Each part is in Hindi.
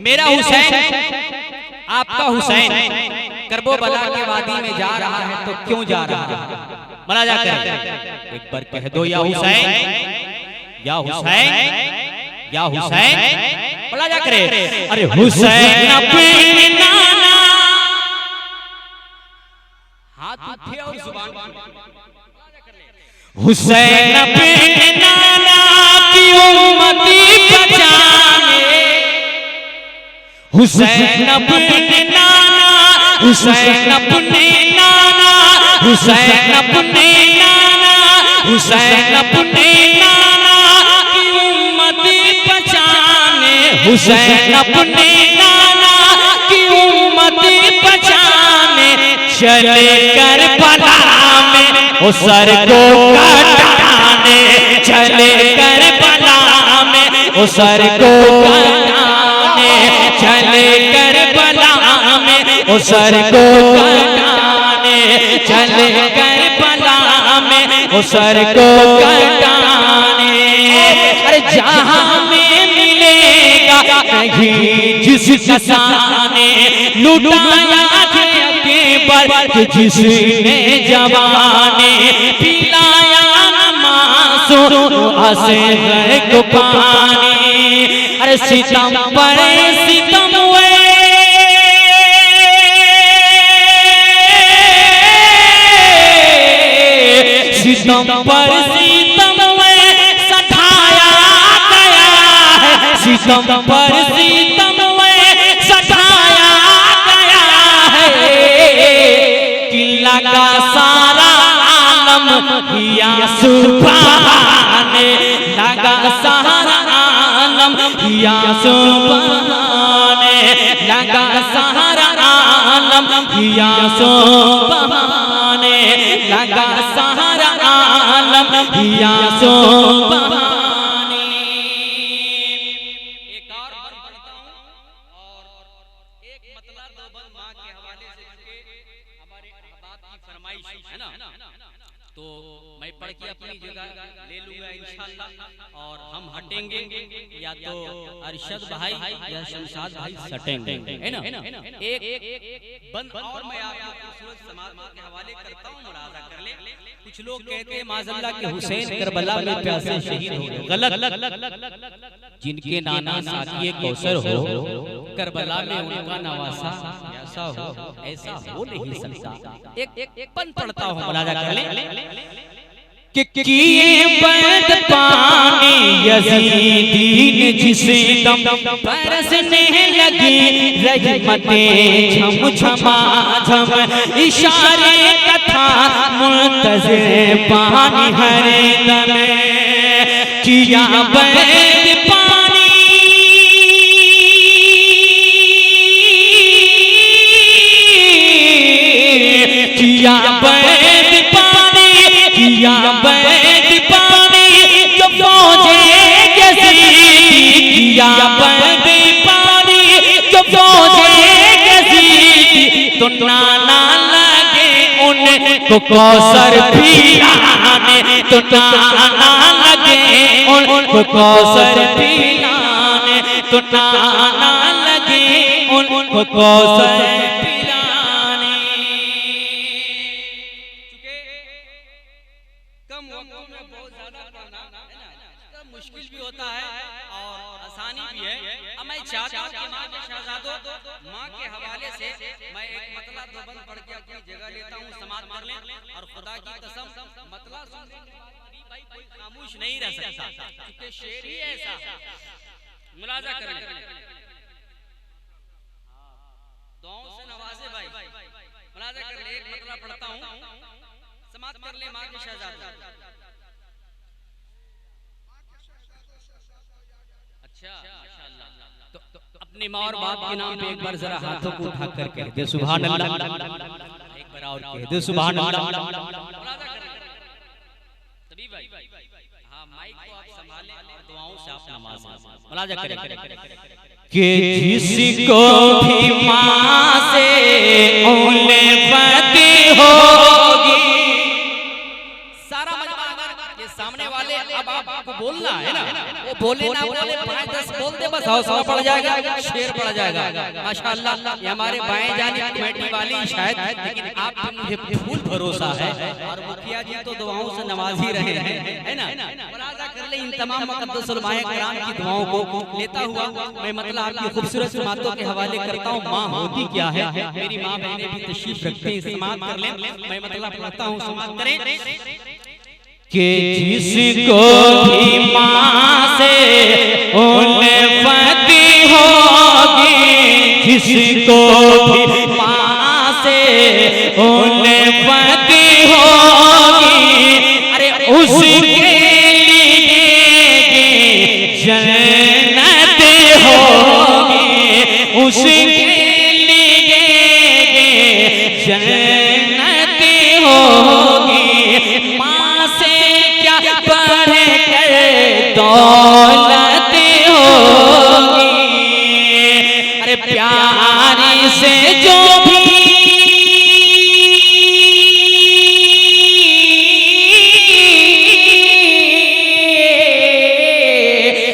मेरा हुसैन आपका हुसैन करबो बला के वादी में जा रहा है तो क्यों जा रहा है? मुलाजा करें एक बार कह दो या हुसैन या हुसैन या हुसैन। मुलाजा करें अरे हुसैन अपने नाना हाथ उठे और जुबान हुसैन अपने नाना की उम्मती बचाने हुसैन अपने नाना हुसैन अपने नाना हुसैन अपने नाना हुसैन अपने नाना की उम्मती बचाने हुसैन अपने नाना की उम्मती बचाने चले करबला में उस सर को कटाने चले करबला में उस सर को कटाने चले करबला में उस सर को कटाने चले करबला में उस सर को कटाने। अरे जहां में मिलेगा नहीं जिसका साने लुटाया के जिसने जवाने पिलाया मासूम आसे को पानी। अरे सितम पर सितम हुए सितम पर सितम हुए सताया गया है सितम पर सितम हुए सताया गया है। लगा सारा आलम या सुभाने लगा सारा आलम या सुभाने लगा सारा आलम या सुभाने लगा सारा आलम या सुभाने। एक और बंद पढ़ता हूं और एक मतलब दो बंद मां के हवाले से हमारे अहबाब की फरमाइश है ना तो मैं पढ़ के अपनी जगह ले लूंगा इंशाल्लाह और हम हटेंगे या तो अरशद भाई या शमशाद भाई सटेंगे है ना। एक बंद और मैं आपको खूबसूरत समाज के हवाले करता हूं मुलाजा कर ले। कुछ लोग कहते हैं माज़अल्लाह के हुसैन करबला में प्यासे शहीद हो गए। गलत जिनके नाना साकिए कौसर हो करबला में उनका नवासा ऐसा हो ऐसा हो नहीं सकता। एक पन पढ़ता हूं मुलाजा कर ले कि किए बद पानी यजीदी ने जिसे दम बरसने लगी रहमतें झम झमा झम इशारे कथा मुंतज़िर पानी हर दम किया बद पानी किया बद पानी किया बद पानी जो फौजे यज़ीदी किया बद पानी जो फौजे यज़ीदी तो नाना लगे उनको कौसर पिलाने तो नाना लगे उनको कौसर पिलाने तो नाना लगे उनको कौसर मुश्किल भी होता है और आसानी भी है। अब मैं चाहता हूं कि मां के शहजादों मां के हवाले से मैं एक मतला दो बंद पढ़ के अपनी जगह लेता हूं समाप्त कर ले और खुदा की कसम मतला सुनने के बाद भाई कोई खामोश नहीं रह सकता क्योंकि शेर ही ऐसा। मुलाजा कर ले दुआओं से नवाजे भाई। मुलाजा कर ले एक मतला पढ़ता हूं समाप्त कर ले मां के शहजादों। अच्छा माशाअल्लाह तो अपने मां और बाप के नाम पे एक बार जरा हाथों को उठा कर कह दे सुभान अल्लाह। एक बार और कह दे सुभान अल्लाह। तभी भाई हां माइक को आप संभालें और दुआओं से आप नमाज मुलाजा करें कि जिसको भी मां से उल्फत होगी सारा मजमा अगर ये सामने वाले अब आपको बोलना है ना वो बोले ना बोले 5-10 बोल दे बस हौसला बढ़ जाएगा, शेर बढ़ जाएगा। माशाअल्लाह ये हमारे बाएं जानिब कमेटी वाली शायद, लेकिन आप पे मुझे फुल भरोसा है और मुखिया जी तो दुआओं से नवाज ही रहे हैं, है ना। मुलाजा कर ले इन तमाम मुक़द्दस उलमाए किराम की दुआओं को लेता हुआ मैं मतलब आपकी खूबसूरत बातों के हवाले करता हूँ। माँ होती क्या है, मेरी माँ बहनें भी तशरीफ रखते हैं, समाअत कर लें। मैं मतलब पढ़ता हूँ, समाअत करें कि जिसको भी माँ से उल्फती होगी, जिसको भी माँ से उल्फती होगी, अरे उसके लिए जन्नत होगी, उसके लिए जन्नत होगी। माँ से क्या बढ़ कर दौलत होगी, अरे प्यारी से जो भी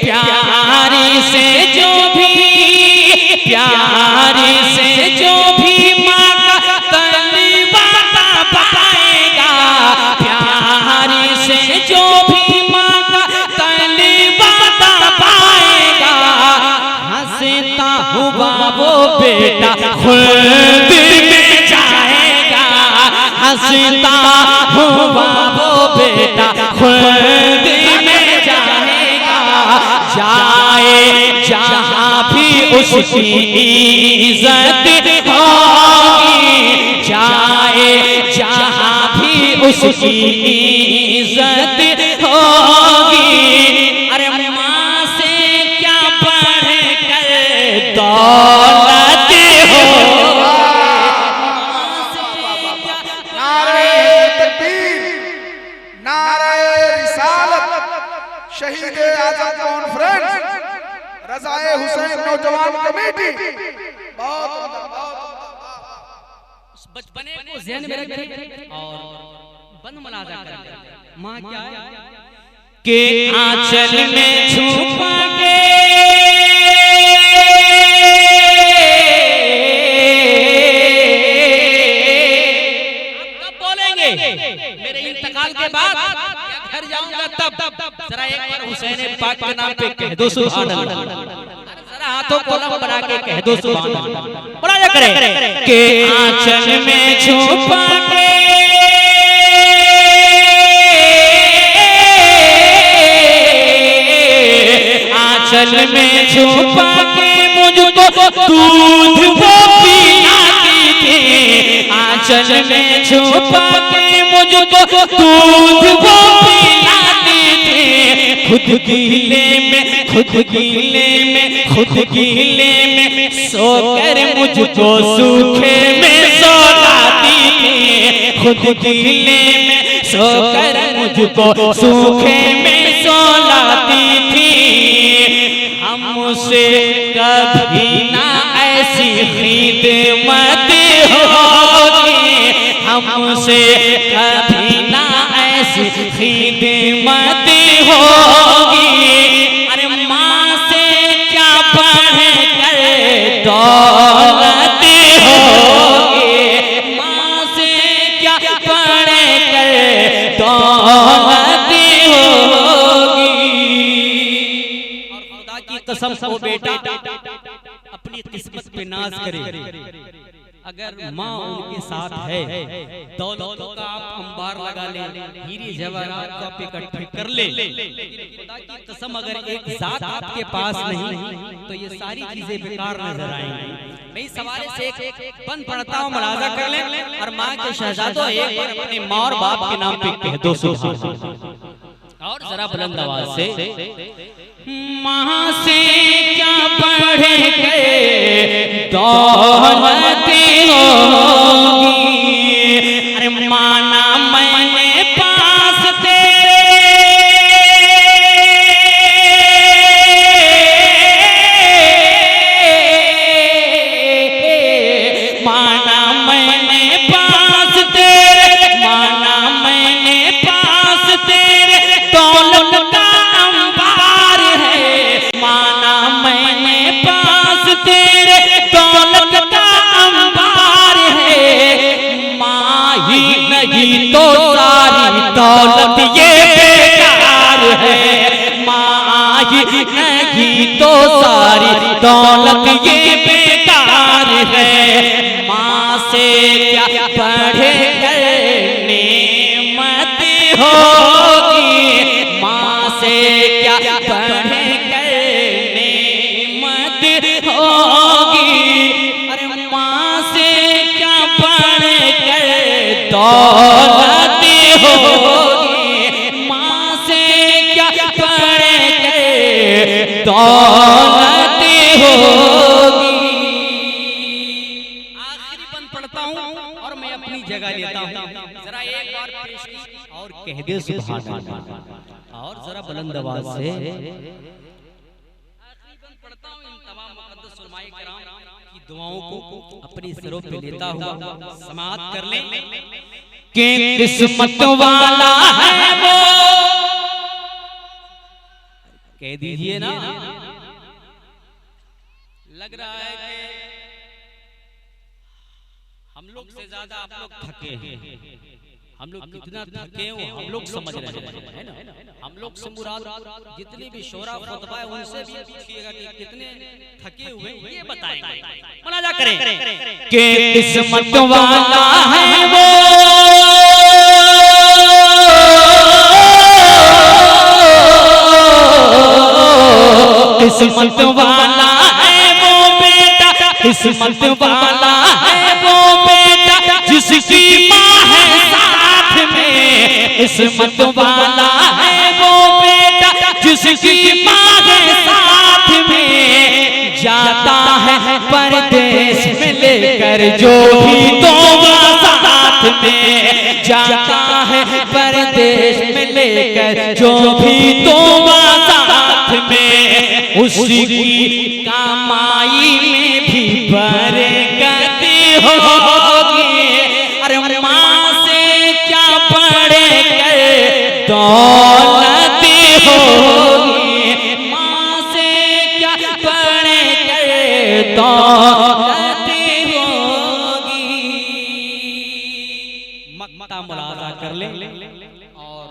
प्यारी से जो भी प्यारी से जो भी माँ का तलवा पाएगा, प्यारी से जो भी माँ का तलवा पाएगा, हंसता हुआ वो बेटा खुद में जाएगा, हंसता हुआ वो बेटा खुद में जाएगा। जाए जहाँ भी उसकी इज्जत होगी, जाए जहाँ भी उसकी इज्जत होगी, अरे माँ से क्या बढ़ कर दौलत होगी। नारे तकबीर, नारे रिसालत, शहीद आजम कॉन्फ्रेंस, रज़ाए हुसैन नौजवान कमेटी। बहुत बचपने को ज़हन में रखें और बंद मुलाजा करें। माँ क्या है के आंचल में छुपा के मेरे इंतकाल के बाद घर जाऊंगा तब जरा एक बार हुसैन पाक के नाम पे कह दो सुभान अल्लाह, जरा हाथों को लंब बना के कह दो सुभान अल्लाह। मुलाजा करें के आंचल में छुपा के आंचल में छुपा के मुझको दूध वो पिलाती थी, आंचल में छुपा के मुझको दूध वो पिलाती थी। खुद गीले में खुद गीले में खुद गीले में सोकर मुझको सूखे में सोलाती थी, खुद गीले में सोकर मुझको सूखे में सोलाती थी। हमसे कभी ना ऐसी खिदमत होगी, हमसे कभी ना ऐसी खिदमत होगी, अरे माँ से क्या बढ़ कर दौलत होगी, माँ से क्या बढ़ कर दौलत होगी। और खुदा की कसम वो बेटा अपनी किस्मत पे नाज करे, अगर माँ उनके साथ है दौलत का आप अंबार लगा ले, हीरे जवाहरात को आप इकट्ठे कर ले, खुदा की कसम अगर एक जात आपके पास नहीं तो ये सारी चीजें बेकार नजर आएंगी। मैं इस हवाले से एक बंद पढ़ता हूँ, मुलाजा कर लें और माँ के शहजादों एक बार अपने माँ और बाप के नाम पे कह दो सुभान अल्लाह। और जरा बुलंद आवाज से माँ से क्या बढ़ के दौलत होगी, अरे माना मैंने पास तेरे, माना मैंने पास तेरे, माना मैंने पास तेरे, दौलत का अंबार है, माना मैं तेरे दौलत का अंबार है, माँ ही नहीं तो सारी दौलत ये बेकार है, माँ ही नहीं तो सारी दौलत ये बेकार है, माँ से क्या बढ़े नेमत होगी, माँ से क्या बढ़े नेमत होगी, अरे माँ से क्या बढ़े दौलत होगी, माँ से क्या बढ़े दौलत होगी। आखिरी बंद पढ़ता हूँ और मैं अपनी जगह लेता हूँ। जरा एक बार पेश की और कह दे सुभान अल्लाह और जरा बुलंद आवाज से। आखिरी बंद पढ़ता हूँ इन तमाम मुक़द्दस उलमाए किराम की दुआओं को अपनी सिरों पे लेता हुआ समाअत कर लें कि किस्मत वाला है वो, कह दीजिए ना। लग रहा है कि हम लोग से ज्यादा आप लोग थके हैं, हम लोग कितना थके हो हम लोग समझ रहे हैं, है ना। हम लोग से मुराद जितने भी शोरा खुतबा है उनसे भी पूछिएगा कि कितने थके हुए ये बताएंगे, मुनाजा करें कि किस्मत वाला है वो, किस्मत वाला है वो बेटा, किस्मत वाला है वो बेटा जिसकी माँ है साथ में, किस्मत वाला है वो बेटा जिसकी माँ है साथ में, जाता है परदेश में लेकर जो भी तोबा साथ में, जाता है परदेश में लेकर जो भी तोबा साथ में, उसी की कमाई में भी बरकत होगी, अरे माँ से क्या बढ़कर दौलत होगी, माँ से क्या बढ़कर दौलत होगी। मक्ता मुलाजा कर ले और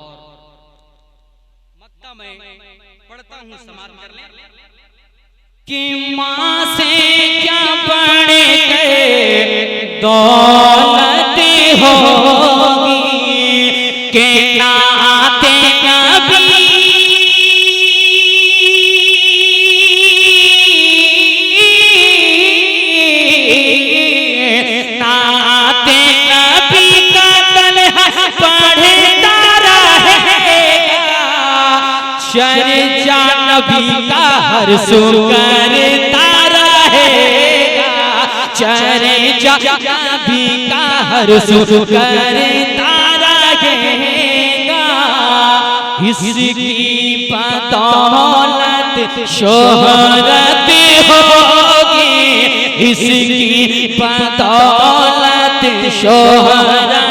मक्ता में पढ़ता हूँ समाअत कर ले कि माँ से क्या बढ़कर दौलत होगी, के नाते कभी नाते कभी कतल बढ़ता रहेगा, चर्चा नबी का हर सू करता रहेगा, चर्चा नबी का हर सू करता रहेगा, इसकी बदौलत शोहरत होगी, इसकी बदौलत शोहरत